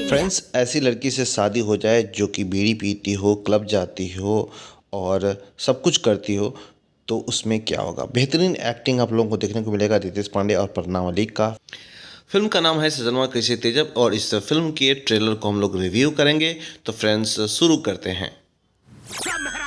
Friends, ऐसी लड़की से शादी हो जाए जो कि बीड़ी पीती हो, क्लब जाती हो और सब कुछ करती हो, तो उसमें क्या होगा। बेहतरीन एक्टिंग आप लोगों को देखने को मिलेगा रितेश पांडे और अपर्णा मलिक का। फिल्म का नाम है सजनवा कैसे तेजब और इस फिल्म के ट्रेलर को हम लोग रिव्यू करेंगे। तो फ्रेंड्स, शुरू करते हैं।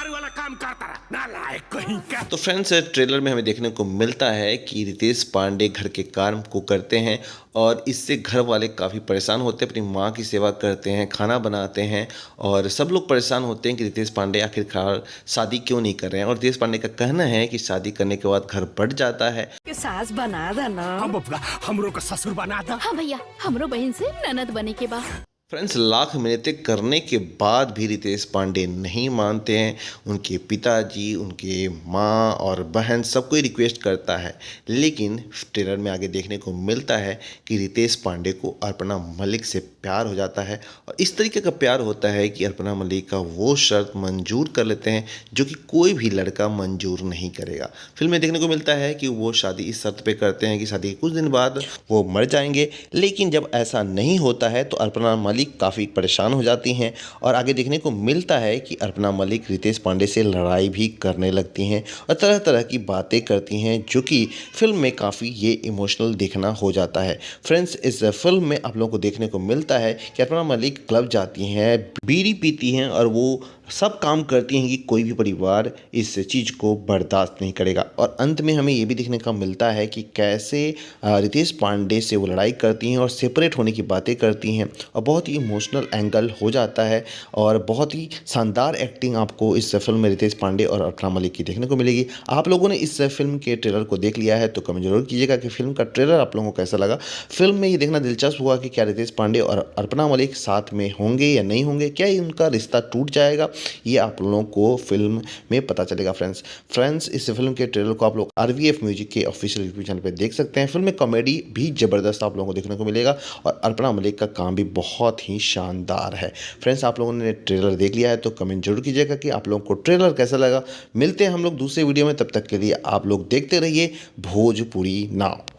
वाला काम करता रहा, नालायक कहीं का। तो फ्रेंड्स, ट्रेलर में हमें देखने को मिलता है कि रितेश पांडे घर के काम को करते हैं और इससे घर वाले काफ़ी परेशान होते हैं। अपनी माँ की सेवा करते हैं, खाना बनाते हैं और सब लोग परेशान होते हैं कि रितेश पांडे आखिरकार शादी क्यों नहीं कर रहे हैं। और रितेश पांडे का कहना है कि शादी करने के बाद घर बढ़ जाता है। के सास बना देना। हम बबुआ हमरो का ससुर बना दा। हाँ भैया, हमरो बहन से ननद बने के बा। फ्रेंड्स, लाख मिन्नतें करने के बाद भी रितेश पांडे नहीं मानते हैं। उनके पिताजी, उनके माँ और बहन सबको ही रिक्वेस्ट करता है, लेकिन ट्रेलर में आगे देखने को मिलता है कि रितेश पांडे को अर्पणा मलिक से प्यार हो जाता है। और इस तरीके का प्यार होता है कि अर्पणा मलिक का वो शर्त मंजूर कर लेते हैं जो कि कोई भी लड़का मंजूर नहीं करेगा। फिल्म में देखने को मिलता है कि वो शादी इस शर्त पे करते हैं कि शादी के कुछ दिन बाद वो मर जाएंगे। लेकिन जब ऐसा नहीं होता है तो अर्पणा मलिक काफ़ी परेशान हो जाती हैं और आगे देखने को मिलता है कि अर्पणा मलिक रितेश पांडे से लड़ाई भी करने लगती हैं और तरह तरह की बातें करती हैं, जो कि फिल्म में काफ़ी ये इमोशनल देखना हो जाता है। फ्रेंड्स, इस फिल्म में आप लोगों को देखने को मिलता है कि अर्पणा मलिक क्लब जाती हैं, बीड़ी पीती हैं और वो सब काम करती हैं कि कोई भी परिवार इस चीज़ को बर्दाश्त नहीं करेगा। और अंत में हमें ये भी देखने का मिलता है कि कैसे रितेश पांडे से वो लड़ाई करती हैं और सेपरेट होने की बातें करती हैं और बहुत ही इमोशनल एंगल हो जाता है और बहुत ही शानदार एक्टिंग आपको इस फिल्म में रितेश पांडे और अर्पणा मलिक की देखने को मिलेगी। आप लोगों ने इस फिल्म के ट्रेलर को देख लिया है तो कमेंट जरूर कीजिएगा कि फिल्म का ट्रेलर आप लोगों को कैसा लगा। फिल्म में ये देखना दिलचस्प हुआ कि क्या रितेश पांडे और अर्पणा मलिक साथ में होंगे या नहीं होंगे, क्या उनका रिश्ता टूट जाएगा, ये आप लोगों को फिल्म में पता चलेगा। फ्रेंड्स, इस फिल्म के ट्रेलर को आप लोग RVF म्यूजिक के ऑफिशियल यूट्यूब चैनल पर देख सकते हैं। फिल्म में कॉमेडी भी ज़बरदस्त आप लोगों को देखने को मिलेगा और अर्पणा मलिक का काम भी बहुत ही शानदार है। फ्रेंड्स, आप लोगों ने ट्रेलर देख लिया है तो कमेंट जरूर कीजिएगा कि आप लोगों को ट्रेलर कैसा लगा। मिलते हैं हम लोग दूसरे वीडियो में, तब तक के लिए आप लोग देखते रहिए भोजपुरी नाउ।